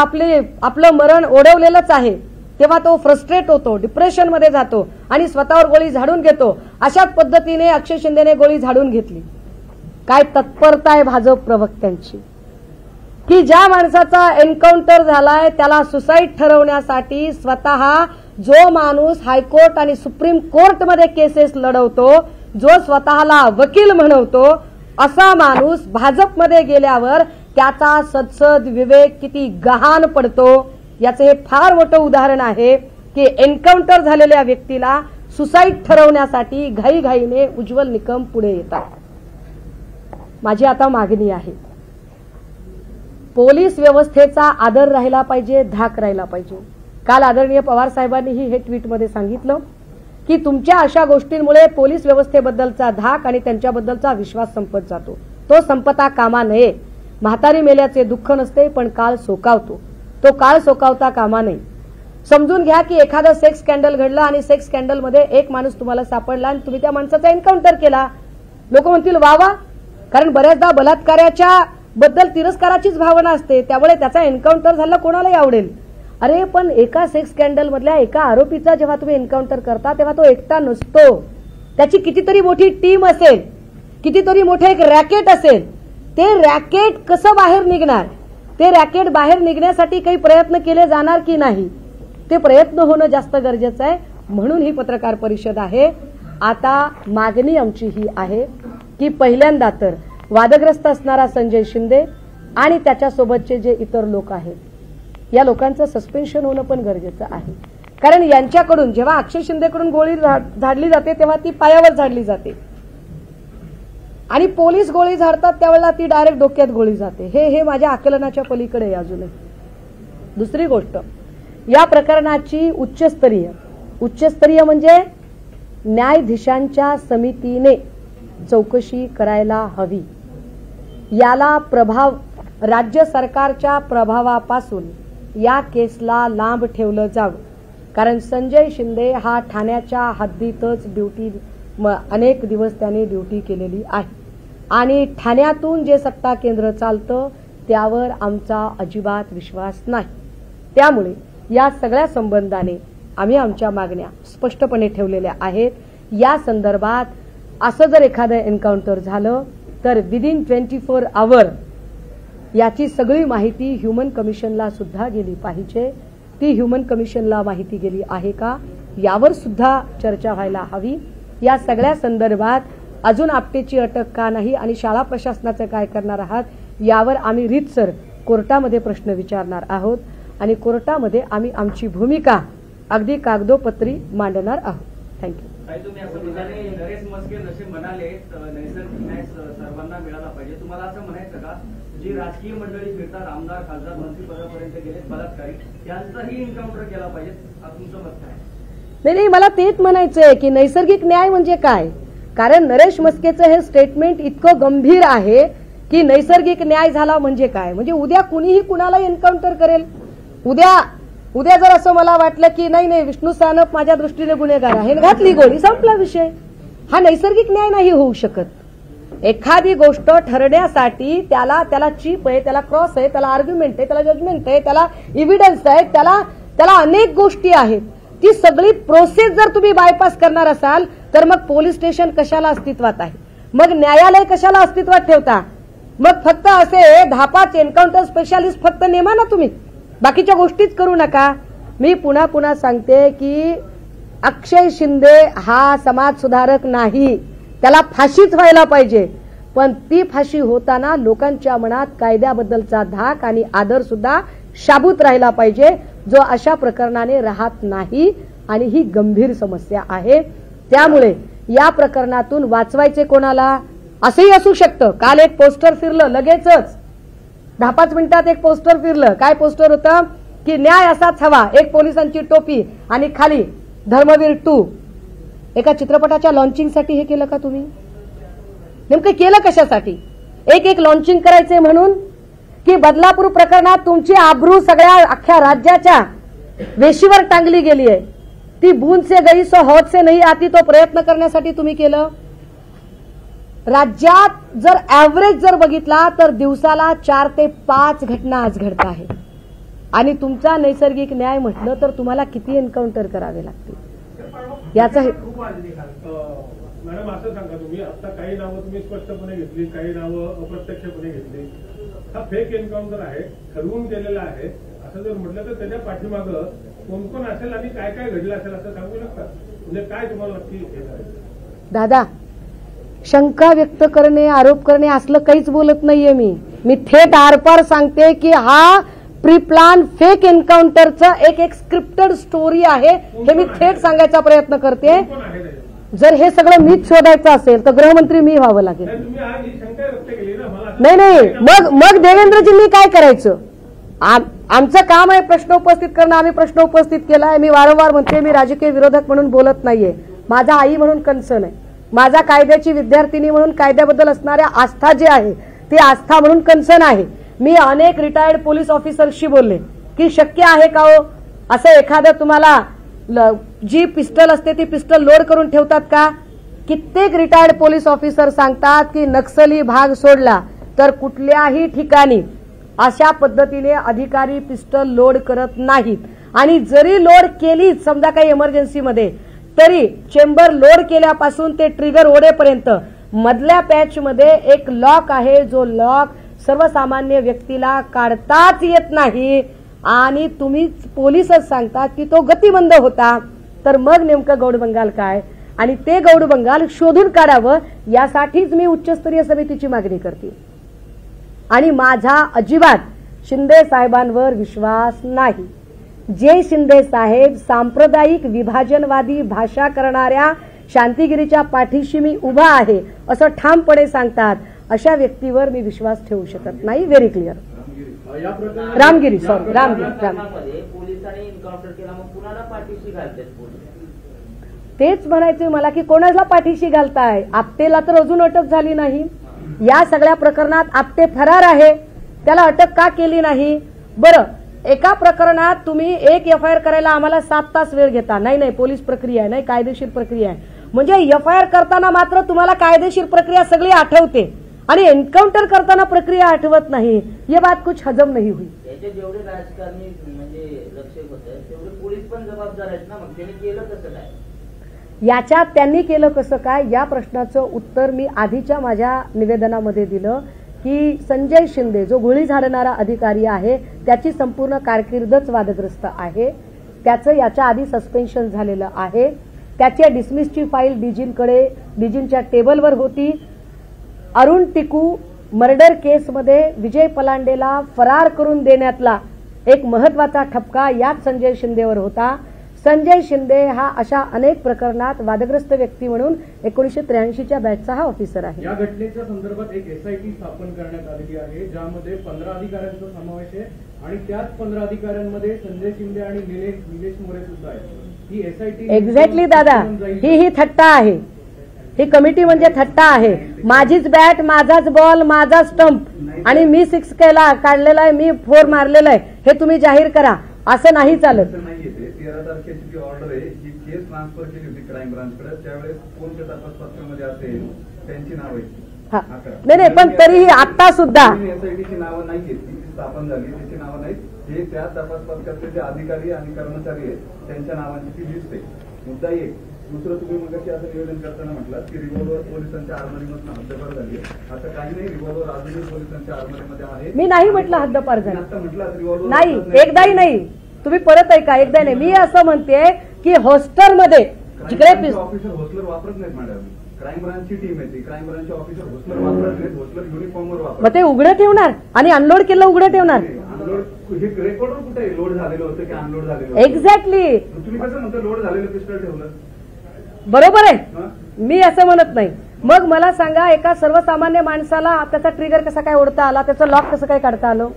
आपलं मरण ओढवलेलंच आहे, तेव्हा तो फ्रस्ट्रेट होतो, डिप्रेशनमध्ये जातो आणि स्वतःवर गोळी झाडून घेतो. अशाच पद्धतीने अक्षय शिंदेने गोळी झाडून घेतली. काय तत्परता आहे भाजप प्रवक्त्यांची की ज्या माणसाचा एन्काउंटर झालाय त्याला सुसाईड ठरवण्यासाठी स्वतः जो माणूस हायकोर्ट आणि सुप्रीम कोर्टमध्ये केसेस लढवतो, जो स्वतःला वकील म्हणवतो, असा माणूस भाजपमध्ये गेल्यावर त्याचा सदसद विवेक किती गहाण पडतो याचं हे फार मोठं उदाहरण आहे की एन्काउंटर झालेल्या व्यक्तीला सुसाईड ठरवण्यासाठी घाईघाईने उज्ज्वल निकम पुढे येतात. माझी आता मागणी आहे, पोलीस व्यवस्थेचा आदर राहिला पाहिजे, धाक राहिला पाहिजे. काल आदरणीय पवार साहेबांनीही हे ट्विटमध्ये सांगितलं की तुमच्या अशा गोष्टींमुळे पोलीस व्यवस्थेबद्दलचा धाक आणि त्यांच्याबद्दलचा विश्वास संपत जातो. तो संपता कामा नये. म्हातारी मेल्याचे दुःख नसते, पण काळ सोकावतो. तो काळ सोकावता कामा नये. समजून घ्या की एखादं सेक्स स्कॅन्डल घडलं आणि सेक्स स्कॅन्डलमध्ये एक माणूस तुम्हाला सापडला आणि तुम्ही त्या माणसाचा एन्काउंटर केला. लोक म्हणतील वा वा, कारण बऱ्याचदा बलात्काराच्या बद्दल तिरस्काराचीच भावना असते, त्यामुळे त्याचा एन्काउंटर झाला कोणालाही आवडेल. अरे पण एका सेक्स स्कॅन्डल मधल्या एका आरोपीचा जेव्हा तुम्ही एन्काउंटर करता तेव्हा तो एकटा नसतो, त्याची कितीतरी मोठी टीम असेल, कितीतरी मोठे एक रॅकेट असेल. ते रॅकेट कसं बाहेर निघणार? ते रॅकेट बाहेर निघण्यासाठी काही प्रयत्न केले जाणार की नाही? ते प्रयत्न होणं जास्त गरजेचं आहे. म्हणून ही पत्रकार परिषद आहे. आता मागणी आमची ही आहे की पहिल्यांदा तर वादग्रस्त असणारा संजय शिंदे आणि त्याच्यासोबतचे जे इतर लोक आहेत या लोकांचं सस्पेन्शन होणं पण गरजेचं आहे. कारण यांच्याकडून जेव्हा अक्षय शिंदेकडून गोळी झाडली जाते तेव्हा ती पायावर झाडली जाते आणि पोलीस गोळी झाडतात त्यावेळेला ती डायरेक्ट डोक्यात गोळी जाते. हे माझ्या आकलनाच्या पलीकडे आहे अजूनही. दुसरी गोष्ट, या प्रकरणाची उच्चस्तरीय म्हणजे न्यायाधीशांच्या समितीने चौकशी करायला हवी. याला प्रभाव राज्य सरकारच्या प्रभावापासून या केसला लांब ठेवलं जावं. कारण संजय शिंदे हा ठाण्याच्या हद्दीतच अनेक दिवस त्याने ड्युटी केलेली आहे आणि ठाण्यातून जे सत्ता केंद्र चालतं त्यावर आमचा अजिबात विश्वास नाही. त्यामुळे या सगळ्या संबंधाने आम्ही आमच्या मागण्या स्पष्टपणे ठेवलेल्या आहेत. या संदर्भात असं जर एखादं एन्काउंटर झालं तर विदिन 24 आवर याची सगळी माहिती ह्युमन कमिशनला सुद्धा गेली पाहिजे. ती ह्युमन कमिशनला माहिती गेली आहे का, यावर सुद्धा चर्चा व्हायला हवी. या सगळ्या संदर्भात अजून आपटेची अटक का नाही आणि शाळा प्रशासनाचं काय करणार आहात यावर आम्ही रीतसर कोर्टामध्ये प्रश्न विचारणार आहोत आणि कोर्टामध्ये आम्ही आमची भूमिका अगदी कागदोपत्री मांडणार आहोत. थँक्यू. तुम्ही असं म्हणाले नरेश म्हस्के जसे म्हणाले नैसर्गिक न्याय सर्वांना मिळाला पाहिजे, तुम्हाला असं म्हणायचं का जी राजकीय मंडळी फिरतात, आमदार खासदार मंत्रीपदापर्यंत गेले बलात्कारी, त्यांचाही एन्काउंटर केला पाहिजे, तुमचं मत काय? नाही, मला तेच म्हणायचंय की नैसर्गिक न्याय म्हणजे काय. कारण नरेश म्हस्केचं हे स्टेटमेंट इतकं गंभीर आहे की नैसर्गिक न्याय झाला म्हणजे काय, म्हणजे उद्या कुणीही कुणाला एन्काउंटर करेल. उद्या जर असं मला वाटलं की नाही विष्णू सानप माझ्या दृष्टीने गुन्हेगार आहे, घातली गोळी, संपला विषय. हा नैसर्गिक न्याय नाही होऊ शकत. एखादी गोष्ट ठरण्यासाठी त्याला चीप आहे, त्याला क्रॉस आहे, त्याला आर्ग्युमेंट आहे, त्याला जजमेंट आहे, त्याला इव्हिडन्स आहे, त्याला अनेक गोष्टी आहेत. ती सगळी प्रोसेस जर तुम्ही बायपास करणार असाल तर मग पोलीस स्टेशन कशाला अस्तित्वात आहे, मग न्यायालय कशाला अस्तित्वात ठेवता. मग फक्त असे 10-5 एन्काउंटर स्पेशालिस्ट फक्त नेमा ना तुम्ही, बाकीच्या गोष्टीच करू नका. मी पुन्हा सांगते की अक्षय शिंदे हा समाज सुधारक नाही, त्याला फाशीच व्हायला पाहिजे. पण ती फाशी होताना लोकांच्या मनात कायद्याबद्दलचा धाक आणि आदर सुद्धा शाबूत राहिला पाहिजे, जो अशा प्रकरणाने राहत नाही. आणि ही गंभीर समस्या आहे. त्यामुळे या प्रकरणातून वाचवायचे कोणाला असंही असू शकतं. काल एक पोस्टर फिरलं, लगेचच 10-5 मिनिटात एक पोस्टर फिरलं. काय पोस्टर होतं की न्याय असाच हवा, एक पोलिसांची टोपी आणि खाली धर्मवीर 2. एका चित्रपटाच्या लॉन्चिंगसाठी हे केलं का तुम्ही? नेमकं केलं कशासाठी? एक लॉन्चिंग करायचे म्हणून की बदलापूर प्रकरणात तुमची आबरू सगळ्या अख्ख्या राज्याच्या वेशीवर टांगली गेली आहे. ती बूंद से गई सो हौद से नहीं आती, तो प्रयत्न करण्यासाठी तुम्ही केलं. राज्यात जर ऍव्हरेज जर बघितला तर दिवसाला 4 ते 5 घटना आज घडत आहे. आणि तुमचा नैसर्गिक न्याय म्हटलं तर तुम्हाला किती एन्काउंटर करावे लागतील याचा मॅडम असं सांगा, तुम्ही आता काही नावं तुम्ही स्पष्टपणे घेतली, काही नावं अप्रत्यक्षपणे घेतली. हा फेक एन्काउंटर आहे, ठरवून केलेला आहे असं जर म्हटलं तर त्याच्या पाठीमागं कोण असेल आणि काय काय घडलं असेल असं सांगू शकता? म्हणजे काय तुम्हाला नक्की दादा, शंका व्यक्त करणे, आरोप करणे असलं काहीच बोलत नाहीये मी थेट आरपार सांगते की हा प्री प्लान फेक एन्काउंटरचं एक स्क्रिप्टेड स्टोरी आहे. हे मी थेट सांगायचा प्रयत्न करते. जर हे सगळं मीच शोधायचं असेल तर गृहमंत्री मी व्हावं लागेल. नाही, मग देवेंद्रजींनी काय करायचं? आमचं काम आहे प्रश्न उपस्थित करणं. आम्ही प्रश्न उपस्थित केलाय. मी वारंवार म्हणते मी राजकीय विरोधक म्हणून बोलत नाहीये. माझा आई म्हणून कन्सर्न आहे. माझा कायद्याची विद्यार्थिनी म्हणून कायद्याबद्दल असणाऱ्या आस्था जी आहे ती आस्था म्हणून कन्सर्न आहे. मी अनेक रिटायर्ड पोलीस ऑफिसरशी बोलले की शक्य आहे का हो असं एखादं तुम्हाला जी पिस्टल असते ती पिस्टल लोड करून ठेवतात का? कित्येक रिटायर्ड पोलीस ऑफिसर सांगतात की नक्सली भाग सोडला तर कुठल्याही ठिकाणी अशा पद्धतीने अधिकारी पिस्टल लोड करत नाहीत. आणि जरी लोड केली समजा काही इमर्जन्सीमध्ये तरी चेंबर लोड केल्यापासून ते ट्रिगर ओढेपर्यंत मधल्या पॅचमध्ये एक लॉक आहे, जो लॉक सर्वसामान्य व्यक्तीला काढताच येत नाही. आणि तुम्ही पोलीसच सांगतात की तो गतिमंद होता. तर मग नेमकं गौडबंगाल काय? आणि ते गौडबंगाल शोधून काढावं यासाठीच मी उच्चस्तरीय समितीची मागणी करते. आणि माझा अजिबात शिंदे साहेबांवर विश्वास नाही. जे शिंदे साहेब सांप्रदायिक विभाजनवादी भाषा करणाऱ्या शांतिगिरीच्या पाठीशी मी उभा आहे असं ठामपणे सांगतात, अशा व्यक्तीवर मी विश्वास ठेवू शकत नाही. Very clear. रामगिरी पोलिसांनी एन्काउंटर केला, मग कुणाला पाठीशी घालतात पोलीस? तेच म्हणायचंय मला की कोणाला पाठीशी घालताय? आपटेला तर अजून अटक झाली नाही. या सगळ्या प्रकरणात आपटे फरार आहे, त्याला अटक का केली नाही? बरं, एका प्रकरणात तुम्ही एक एफआयआर करायला आम्हाला 7 तास वेळ घेता. नाही, पोलीस प्रक्रिया आहे, नाही कायदेशीर प्रक्रिया आहे. म्हणजे एफआयआर करताना मात्र तुम्हाला कायदेशीर प्रक्रिया सगळी आठवते आणि एन्काउंटर करताना प्रक्रिया आठवत नाही. ये बात कुछ हजम नहीं हुई. याचे जेवढे राजकारणी म्हणजे लक्ष होतं तेवढे पोलीस पण जबाबदार आहेत ना, मग त्यांनी केलं कसं काय? याच्यात त्यांनी केलं कसं काय या प्रश्नाचं उत्तर मी आधीच्या माझ्या निवेदनामध्ये दिलं की की संजय शिंदे जो गोळी झाडणारा अधिकारी आहे त्याची संपूर्ण कारकीर्दच वादग्रस्त आहे. त्याचं याच्या आधी सस्पेन्शन झालेलं आहे. त्याच्या डिसमिसची फाईल डीजींच्या टेबलवर होती. अरुण टिकू मर्डर केसमध्ये विजय पलांडेला फरार करून देण्यातला एक महत्वाचा ठपका याच संजय शिंदेवर होता. संजय शिंदे हा अशा अनेक प्रकरणात वादग्रस्त व्यक्ती म्हणून 1983च्या बॅचचा हा ऑफिसर आहे. या घटनेच्या संदर्भात एक SIT स्थापन करण्यात आलेली आहे ज्यामध्ये 15 अधिकाऱ्यांचा समावेश आहे आणि त्याच 15 अधिकाऱ्यांमध्ये संजय शिंदे आणि निलेश मोरे सुद्धा आहेत. ही SIT एक्झॅक्टली दादा, ही थट्टा आहे. ही कमिटी म्हणजे थट्टा आहे. माझीच बॅट, माझाच बॉल, माझा स्टंप आणि मी 6 काढलेला आहे, मी 4 मारलेला आहे, हे तुम्ही जाहीर करा, असं नाही चालत. 13 तारखेची जी ऑर्डर आहे ही केस ट्रान्सफर केली होती क्राईम ब्रांचकडे. त्यावेळेस कोणत्या तपासपत्रामध्ये असेल त्यांची नाव नाही, पण तरीही आता सुद्धा SITची नावं नाही ती स्थापन झाली, त्याची नावं नाहीत. हे त्या तपासपत्रातले जे अधिकारी आणि कर्मचारी आहेत त्यांच्या नावांची ती लिस्ट आहे. मुद्दा एक. दुसरं, तुम्ही मगाशी असं निवेदन करताना म्हटलं की रिव्हॉल्वर पोलिसांच्या आरमरीमधून हद्दपार झाली. आता काही नाही, रिव्हॉल्वर अजूनही पोलिसांच्या आरमरीमध्ये आहे. मी नाही म्हटलं हद्दपार झाली, आता म्हटलं रिव्हॉल्वर नाही, एकदाही नाही. तुम्ही परत ऐका, एकदा नाही. मी असं म्हणते की हॉस्टेलमध्ये जिकडे ऑफिसर होस्टलर वापरत नाहीत मॅडम. क्राईम ब्रांचची टीम आहे ती. क्राईम ब्रांचचे ऑफिसर होस्टलर वापरत नाहीत. होस्टलर युनिफॉर्मवर वापरतात. मग ते उघडं ठेवणार आणि अनलोड केलं उघडं ठेवणार. अनलोड हे रेकॉर्डवर कुठे आहे? लोड झालेलं होतं की अनलोड झालेलं? एक्झॅक्टली. तुम्ही कसं म्हणता लोड झालेलं पिस्टल ठेवलं? बरोबर आहे, मी असं म्हणत नाही. मग मला सांगा, एका सर्वसामान्य माणसाला त्याचा ट्रिगर कसा काय ओढता आला, त्याचं लॉक कसं काय काढता आलं?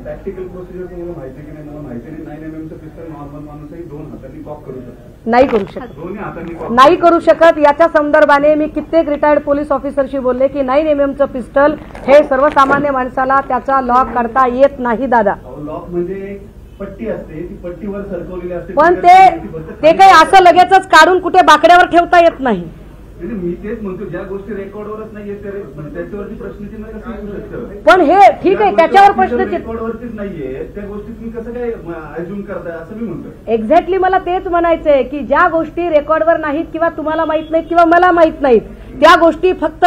प्रॅक्टिकल प्रोसिजर तुम्हाला माहिती की नाही मला माहिती नाही. 9mm पिस्टल नॉर्मल माणूसही 2 हातांनी कॉक करू शकतो. नाही करू शकत, दोन्ही हातांनी कॉक नाही करू शकत. याच्या संदर्भाने मी कित्येक रिटायर्ड पोलीस ऑफिसरशी बोलले की 9mm पिस्टल हे सर्वसामान्य माणसाला त्याचा लॉक काढता येत नाही दादा. लॉक म्हणजे पट्टी असते, ती पट्टीवर सरकवलेली असते. पण ते काही असं लगेचच काढून कुठे बाकड्यावर ठेवता येत नाही. मी तेच म्हणतो, ज्या गोष्टी रेकॉर्डवरच नाहीये त्याच्यावरती प्रश्नचिन्ह कसं येऊ शकतं? पण हे ठीक आहे, त्याच्यावर प्रश्नचिन्ह रेकॉर्डवरतीच नाहीये, त्या गोष्टी तुम्ही कसं काय अज्युम करताय असं मी म्हणतो. एक्झॅक्टली मला तेच म्हणायचंय की ज्या गोष्टी रेकॉर्डवर नाहीत किंवा तुम्हाला माहित नाहीत किंवा मला माहित नाहीत, त्या गोष्टी फक्त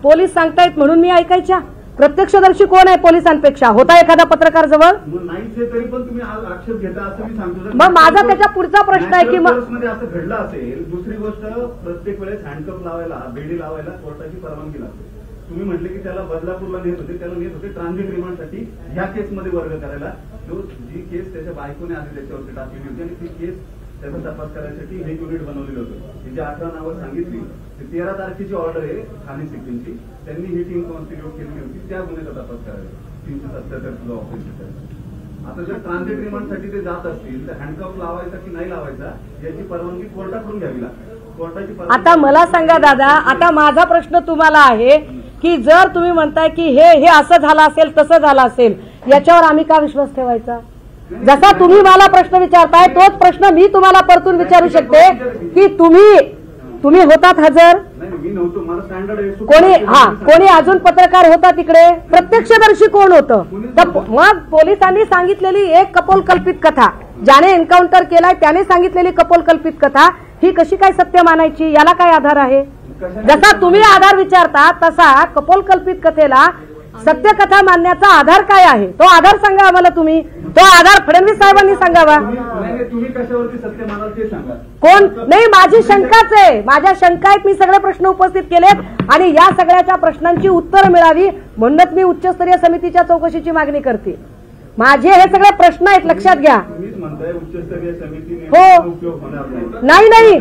पोलीस सांगतायत म्हणून मी ऐकायच्या. प्रत्यक्षदर्शी कोण आहे पोलिसांपेक्षा? होता एखादा पत्रकार जवळ? नाहीच आहे तरी पण तुम्ही आक्षेप घेता असं मी सांगतो. मग माझा त्याच्या पुढचा प्रश्न आहे की मध्ये असं घडलं असेल. दुसरी गोष्ट, प्रत्येक वेळेस हँडकप लावायला, बेडी लावायला कोर्टाची परवानगी लागते. तुम्ही म्हटले की त्याला बदलापूरला नेत होते, त्याला नेत होते ट्रान्झिट रिमांडसाठी ह्या केसमध्ये वर्ग करायला. जी केस त्याच्या बायकोने आधी त्याच्यावरती टाकलेली होती आणि ती केस त्याचा तपास करायसाठी हे युनिट बनवलेलं होतं. ही जी 18 नावं सांगितली, 13 तारखेची ऑर्डर आहे ठाणे सिक्कीमची. त्यांनी ही टीम कॉन्स्टिट्यूट केलेली होती त्या गुन्ह्याचा तपास करायला. 377 ऑफिस. आता जर ट्रान्झिट रिमांडसाठी ते जात असतील तर हँडकफ लावायचा की नाही लावायचा याची परवानगी कोर्टाकडून घ्यावी लागते. कोर्टाची परवानगी. आता मला सांगा दादा, आता माझा प्रश्न तुम्हाला आहे की जर तुम्ही म्हणताय की हे असं झालं असेल, तसं झालं असेल, याच्यावर आम्ही का विश्वास ठेवायचा? जसा तुम्ही मला प्रश्न विचारताय तोच प्रश्न मी तुम्हाला परतून विचारू शकते की तुम्ही होतात हजर? कोणी अजून पत्रकार होता तिकडे? प्रत्यक्षदर्शी कोण होतं? मग पोलिसांनी सांगितलेली एक कपोलकल्पित कथा, ज्याने एन्काउंटर केलाय त्याने सांगितलेली कपोलकल्पित कथा ही कशी काय सत्य मानायची? याला काय आधार आहे? जसा तुम्ही आधार विचारता तसा कपोलकल्पित कथेला सत्यकथा मानण्याचा आधार काय आहे? तो आधार सांगा आम्हाला. तुम्ही तो आधार फडणवीस साहेबांनी सांगावा. तुम्ही कशावरती सत्य मानाल ते सांगा. कोण नाही, माझी शंकाच आहे, माझ्या शंका आहेत. मी सगळे प्रश्न उपस्थित केलेत आणि या सगळ्याच्या प्रश्नांची उत्तरं मिळावी म्हणूनच मी उच्चस्तरीय समितीच्या चौकशीची मागणी करते. माझे हे सगळे प्रश्न आहेत, लक्षात घ्या. तुम्हीच म्हणताय उच्चस्तरीय समितीने हो, उपयोग होणार नाही,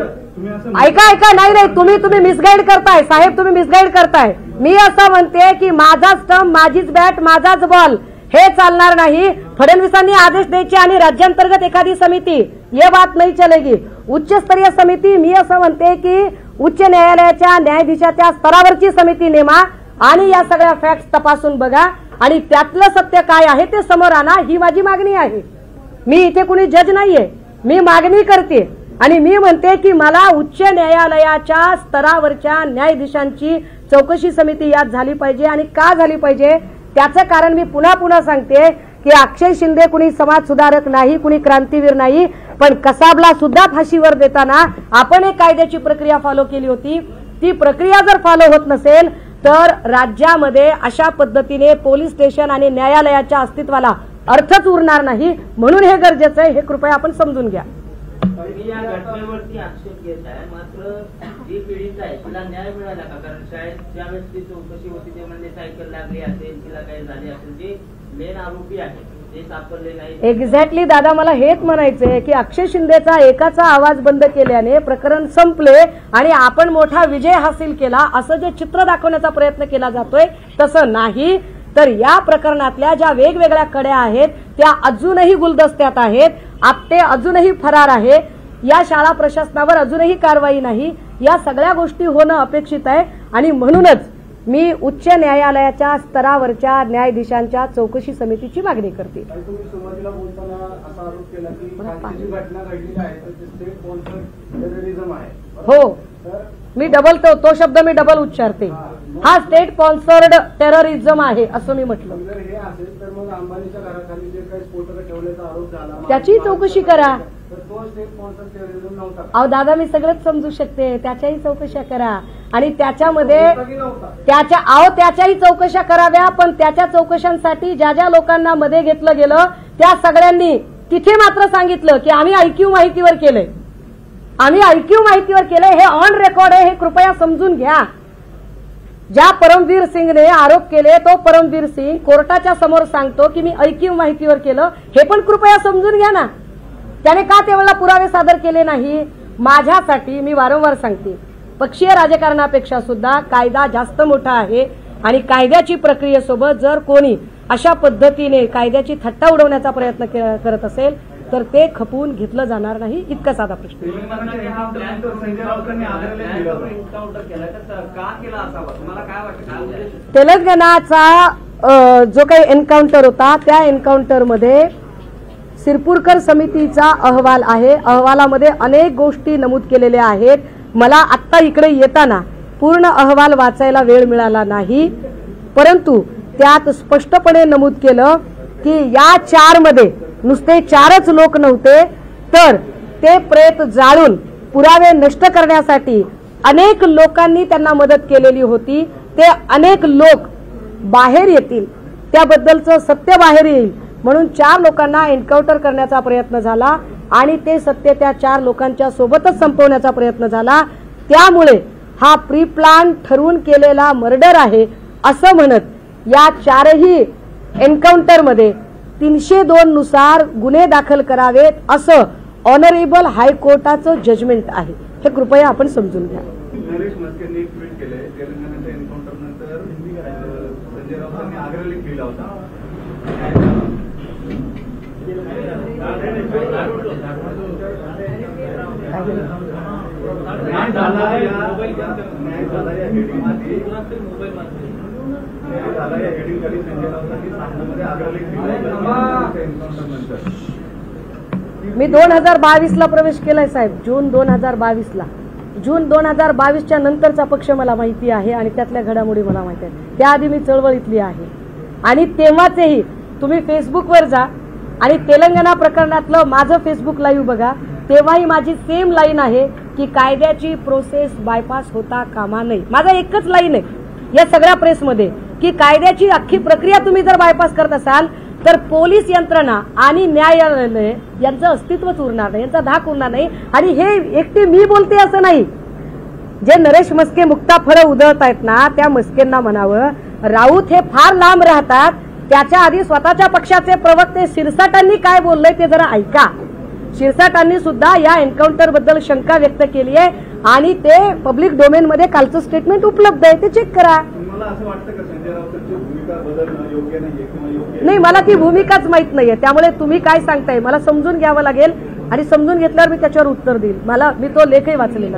ऐका, नाही, तुम्ही मिसगाईड करताय साहेब, तुम्ही मिसगाईड करताय. मी असं म्हणते की माझा स्टंप, माझीच बॅट, माझाच बॉल हे चालणार नाही. फडणवीसांनी आदेश द्यायचे आणि राज्यांतर्गत एखादी समिती, ये बात नाही चलेगी. उच्चस्तरीय समिती, मी असं म्हणते की उच्च न्यायालयाच्या न्यायाधीशाच्या स्तरावरची समिती नेमा आणि या सगळ्या फॅक्ट्स तपासून बघा आणि त्यातलं सत्य काय आहे ते समोर आणा, ही माझी मागणी आहे. मी इथे कुणी जज नाहीये, मी मागणी करते आणि मी म्हणते की मला उच्च न्यायालयाच्या स्तरावरच्या न्यायाधीशांची चौकशी समिती यात झाली पाहिजे. आणि का झाली पाहिजे त्याचं कारण मी पुन्हा सांगते की अक्षय शिंदे कुणी समाज सुधारक नाही, कुणी क्रांतीवीर नाही, पण कसाबला सुद्धा फाशीवर देताना आपण एक कायद्याची प्रक्रिया फॉलो केली होती. ती प्रक्रिया जर फॉलो होत नसेल तर राज्यामध्ये अशा पद्धतीने पोलीस स्टेशन आणि न्यायालयाच्या अस्तित्वाला अर्थच उरणार नाही. म्हणून हे गरजेचं आहे, हे कृपया आपण समजून घ्या. तुम्ही या घटनेवरती आक्षेप घेत आहे, मात्र जी पीडित आहे तिला न्याय मिळाला का? कारण शाळेत ज्यावेळेस ती चौकशी होती ते म्हणजे सायकल लागली असेल, तिला काही झाले असेल, जे मेन आरोपी आहे ते सापडले नाही. एक्झॅक्टली दादा, मला हेच म्हणायचंय की अक्षय शिंदेचा एकाचा आवाज बंद केल्याने प्रकरण संपले आणि आपण मोठा विजय हासिल केला असं जे चित्र दाखवण्याचा प्रयत्न केला जातोय तसं नाही. तर या प्रकरणातल्या ज्या वेगवेगळ्या कड्या आहेत त्या अजूनही गुलदस्त्यात आहेत. आपटे अजूनही फरार आहे. या शाळा प्रशासनावर अजूनही कारवाई नाही. या सगळ्या गोष्टी होणं अपेक्षित आहे आणि म्हणूनच मी उच्च न्यायालयाच्या स्तरावरच्या न्यायाधीशांच्या चौकशी समितीची मागणी करते. तुम्ही सुरुवातीला बोलताना असा आरोप केला की कालची जी घटना घडलेली आहे तर ते स्टेट स्पॉन्सर्ड टेररिझम आहे. हो, मी तो शब्द मी डबल उच्चारते. हा स्टेट स्पॉन्सर्ड टेररिझम आहे असं मी म्हटलं. जर हे असेल तर मग अंबानीच्या घराखाली जे काही स्फोटकं ठेवल्याचा आरोप झाला त्याची चौकशी करा. तर तो स्टेट स्पॉन्सर्ड टेररिझम नव्हता. अहो दादा, मी सगळंच समजू शकते. त्याच्याही चौकशा करा आणि त्याच्यामध्ये त्याच्याही चौकशा कराव्या. पण त्याच्या चौकशांसाठी ज्या ज्या लोकांना मध्ये घेतलं गेलं त्या सगळ्यांनी तिथे मात्र सांगितलं की आम्ही आयक्यू माहितीवर केलंय, आम्ही आयक्यू माहितीवर केलंय. हे ऑन रेकॉर्ड आहे, हे कृपया समजून घ्या. ज्या परमवीर सिंगने आरोप केले तो परमवीर सिंग कोर्टाच्या समोर सांगतो की मी आयक्यू माहितीवर केलं. हे पण कृपया समजून घ्या ना. त्याने का त्यावेळेला पुरावे सादर केले नाही? माझ्यासाठी मी वारंवार सांगते, पक्षीय राजकारणापेक्षा सुद्धा कायदा जास्त मोठा आहे आणि कायद्याची प्रक्रियेसोबत जर कोणी अशा पद्धतीने कायद्याची थट्टा उडवण्याचा प्रयत्न करत असेल तर ते खपवून घेतलं जाणार नाही. इतका साधा प्रश्न. तेलंगणाचा जो काही एन्काउंटर होता त्या एन्काउंटरमध्ये सिरपूरकर समितीचा अहवाल आहे. अहवालामध्ये अनेक गोष्टी नमूद केलेल्या आहेत. मला आत्ता इकडे येताना पूर्ण अहवाल वाचायला वेळ मिळाला नाही, परंतु त्यात स्पष्टपणे नमूद केलं की या 4 मध्ये नुसते 4च लोक नव्हते, तर ते प्रेत जाळून पुरावे नष्ट करण्यासाठी अनेक लोकांनी त्यांना मदत केलेली होती. ते अनेक लोक बाहेर येतील, त्याबद्दलचं सत्य बाहेर येईल म्हणून 4 लोकांना एन्काउंटर करण्याचा प्रयत्न झाला आणि ते सत्य त्या 4 लोकांच्या सोबतच संपवण्याचा प्रयत्न झाला. त्यामुळे हा प्री प्लान ठरवून केलेला मर्डर आहे असं म्हणत या 4ही एन्काउंटरमध्ये 302 नुसार गुन्हे दाखल करावेत असं ऑनरेबल हायकोर्टाचं जजमेंट आहे. हे कृपया आपण समजून घ्या. नरेश मस्केंनी एक ट्विट केलंय, तेलंगणाच्या एन्काउंटर नंतर संजय राऊतांनी आग्रह लिहिला होता. न्याय झाला या हेडिंग खाली संजय राऊतांनी सामन्यामध्ये आग्रह लिहिला. मी 2022ला प्रवेश केलाय साहेब, जून 2022ला. जून 2022च्या नंतरचा पक्ष मला माहिती आहे आणि त्यातल्या घडामोडी मला माहिती आहे. त्याआधी मी चळवळीतली आहे आणि तेव्हाचेही तुम्ही फेसबुकवर जा आणि तेलंगणा प्रकरणातलं माझं फेसबुक लाईव्ह बघा. तेव्हाही माझी सेम लाईन आहे की कायद्याची प्रोसेस बायपास होता कामा नये. माझा एकच लाईन आहे या सगळ्या प्रेसमध्ये की कायद्याची अख्खी प्रक्रिया तुम्ही जर बायपास करत असाल तर पोलीस यंत्रणा आणि न्यायालय यांचं अस्तित्वच उरणार नाही, यांचा धाक उरणार नाही. आणि हे एकटे मी बोलते असं नाही. जे नरेश मस्के मुक्ताफळं उधळत आहेत ना त्या मस्केंना म्हणावं, राऊत हे फार लांब राहतात, त्याच्या आधी स्वतःच्या पक्षाचे प्रवक्ते शिरसाटांनी काय बोललंय ते जरा ऐका. शिरसाटांनी सुद्धा या एन्काउंटर बद्दल शंका व्यक्त केली आहे आणि ते पब्लिक डोमेन मध्ये कालचं स्टेटमेंट उपलब्ध आहे, ते चेक करा. मला असं वाटतं का संजय राऊतांची भूमिका बदलणं योग्य नाहीये किंवा योग्य नाही, मला ती भूमिकाच माहित नाहीये. त्यामुळे तुम्ही काय सांगताय मला समजून घ्यावं लागेल आणि समजून घेतल्यावर मी त्याच्यावर उत्तर देईल. मी तो लेखही वाचलेला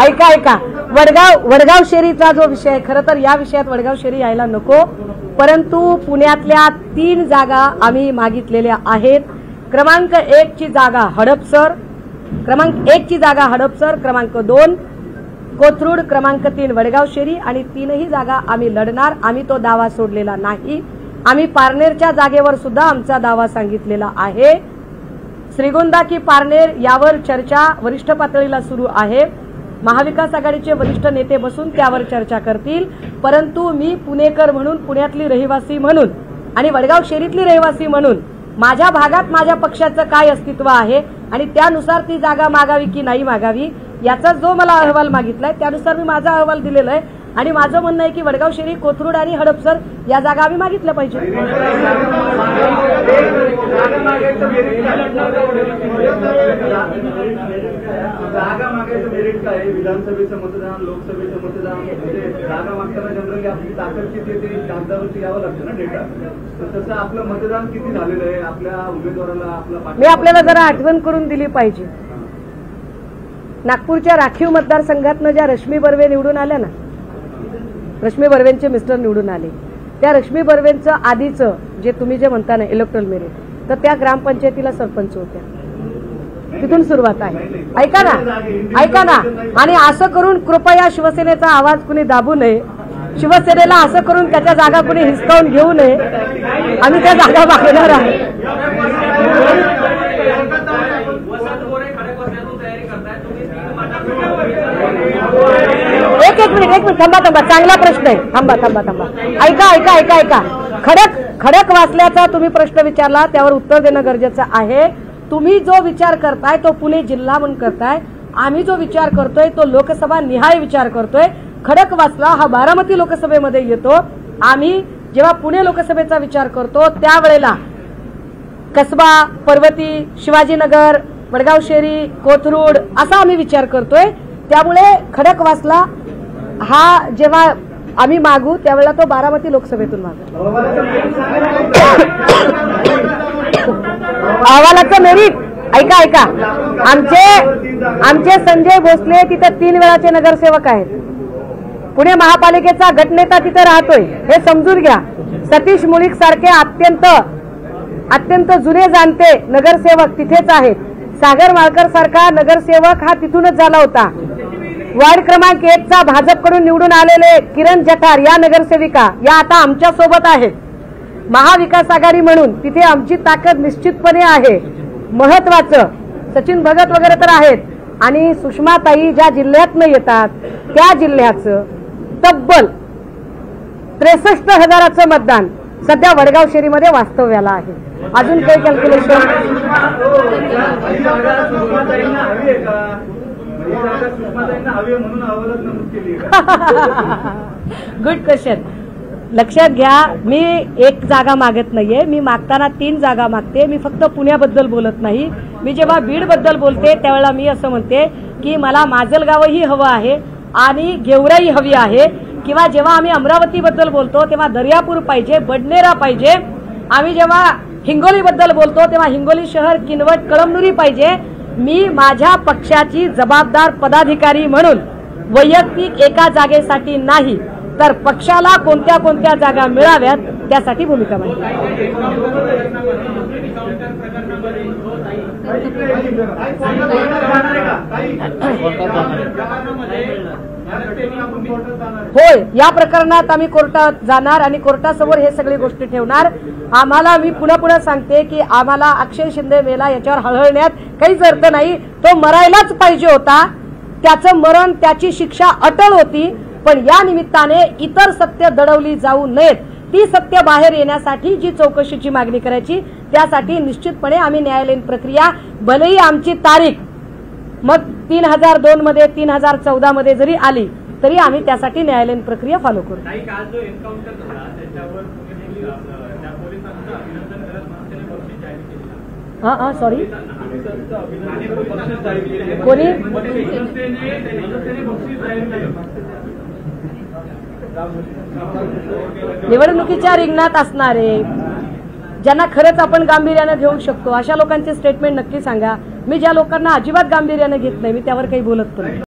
ऐका. वडगाव शेरीचा जो विषय, खरं तर या विषयात वडगाव शेरी यायला नको, परंतु पुण्यातल्या 3 जागा आम्ही मागितलेल्या आहेत. क्रमांक 1 ची जागा हडपसर, क्रमांक 1 ची जागा हडपसर, क्रमांक 2 कोथरूड, क्रमांक 3 वडगाव शेरी आणि 3ही जागा आम्ही लढणार. आम्ही तो दावा सोडलेला नाही. आम्ही पारनेरच्या जागेवर सुद्धा आमचा दावा सांगितलेला आहे. श्रीगोंदा की पारनेर यावर चर्चा वरिष्ठ पातळीला सुरू आहे. महाविकास आघाडीचे वरिष्ठ नेते बसून त्यावर चर्चा करतील. परंतु मी पुणेकर म्हणून, पुण्यातली रहिवासी म्हणून आणि वडगाव शहरीतली रहिवासी म्हणून माझ्या भागात माझ्या पक्षाचं काय अस्तित्व आहे आणि त्यानुसार ती जागा मागावी की नाही मागावी याचा जो मला अहवाल मागितलाय त्यानुसार मी माझा अहवाल दिलेला आहे. आणि माझं म्हणणं आहे की वडगाव शहरी, कोथरूड आणि हडपसर या जागा आम्ही मागितल्या पाहिजे. जागा मागायचं मेरिट काय? विधानसभेचं मतदान, लोकसभेचं मतदान, म्हणजे जागा मागताना जनरली आपली ताकद किती ते कागदावरती यावं लागतं ना डेटा. तर तसं आपलं मतदान किती झालेलं आहे, आपल्या उमेदवाराला आपला मी आपल्याला जरा आठवण करून दिली पाहिजे. नागपूरच्या राखीव मतदारसंघातनं ज्या रश्मी बर्वे निवडून आल्या ना, रश्मी बर्वेंचे मिस्टर निवडून आले, त्या रश्मी बर्वेंचं आधीचं जे तुम्ही जे म्हणता ना इलेक्ट्रल मेरिट, तर त्या ग्रामपंचायतीला सरपंच होत्या. तिथून सुरुवात आहे. ऐका ना. आणि असं करून कृपया शिवसेनेचा आवाज कुणी दाबू नये. शिवसेनेला असं करून त्याच्या जागा कुणी हिसकावून घेऊ नये. आम्ही त्या जागा मागणार आहे. एक मिनिट थांबा. चांगला प्रश्न आहे. थांबा. ऐका. खडक वाचल्याचा तुम्ही प्रश्न विचारला, त्यावर उत्तर देणं गरजेचं आहे. तुम्ही जो विचार करताय तो पुणे जिल्हा म्हणून करताय. आम्ही जो विचार करतोय तो लोकसभा निहाय विचार करतोय. खडक वाचला हा बारामती लोकसभेमध्ये येतो. आम्ही जेव्हा पुणे लोकसभेचा विचार करतो त्यावेळेला कसबा, पर्वती, शिवाजीनगर, वडगाव शहरी, कोथरूड असा आम्ही विचार करतोय. त्यामुळे खडक वाचला हा जेव्हा आम्ही मागू त्यावेळेला तो बारामती लोकसभेतून मागू. अहवालाचं मेरिट ऐका. आमचे संजय भोसले तिथे 3 वेळाचे नगरसेवक आहेत. पुणे महापालिकेचा गटनेता तिथे राहतोय हे समजून घ्या. सतीश मुळीक सारखे अत्यंत जुने जाणते नगरसेवक तिथेच आहेत. सागर माळकर सारखा नगरसेवक हा तिथूनच झाला होता. वार्ड क्रमांक 1 चा भाजपकडून निवडून आलेले किरण जठार या नगरसेविका या आता आमच्या सोबत आहेत. महाविकास आघाडी म्हणून तिथे आमची ताकद निश्चितपणे आहे. महत्वाचं सचिन भगत वगैरे तर आहेत. आणि सुषमाताई ज्या जिल्ह्यातनं येतात त्या जिल्ह्याचं तब्बल 63,000चं मतदान सध्या वडगाव शहरीमध्ये वास्तव्याला आहे. अजून काही कॅल्क्युलेशन? Good question. लक्षात घ्या, मी एक जागा मागत नाहीये. मी मागताना 3 जागा मागते. मी फक्त पुण्याबद्दल बोलत नाही. मी जेव्हा बीडबद्दल बोलते त्यावेळेला मी असं म्हणते की मला माजलगावही हवं आहे आणि गेवराई हवी आहे. किंवा जेव्हा आम्ही अमरावतीबद्दल बोलतो तेव्हा दर्यापूर पाहिजे, बडनेरा पाहिजे. आम्ही जेव्हा हिंगोलीबद्दल बोलतो तेव्हा हिंगोली शहर, किनवट, कळमनुरी पाहिजे. मी माझ्या पक्षाची जबाबदार पदाधिकारी म्हणून वैयक्तिक एका जागेसाठी नाही तर पक्षाला कोणत्या कोणत्या जागा मिळाव्यात त्यासाठी भूमिका मांडली. होय, या प्रकरणात आम्ही कोर्टात जाणार आणि कोर्टासमोर हे सगळी गोष्टी ठेवणार. आम्हाला मी पुन्हा सांगते की आम्हाला अक्षय शिंदे मेला याच्यावर हळहळण्यात काहीच अर्थ नाही. तो मरायलाच पाहिजे होता. त्याचं मरण, त्याची शिक्षा अटळ होती. पण या निमित्ताने इतर सत्य दडवली जाऊ नयेत. ती सत्य बाहेर येण्यासाठी जी चौकशीची मागणी करायची त्यासाठी निश्चितपणे आम्ही न्यायालयीन प्रक्रिया, भलेही आमची तारीख मग 3002 मध्ये 3014 मध्ये जरी आली तरी आम्ही त्यासाठी न्यायालयीन प्रक्रिया फॉलो करू. सॉरी कोणी? निवडणुकीच्या रिंगणात असणारे ज्यांना खरंच आपण गांभीर्याने घेऊ शकतो अशा लोकांचे स्टेटमेंट नक्की सांगा. मी ज्या लोकांना अजिबात गांभीर्याने घेत नाही मी त्यावर काही बोलत पण नाही.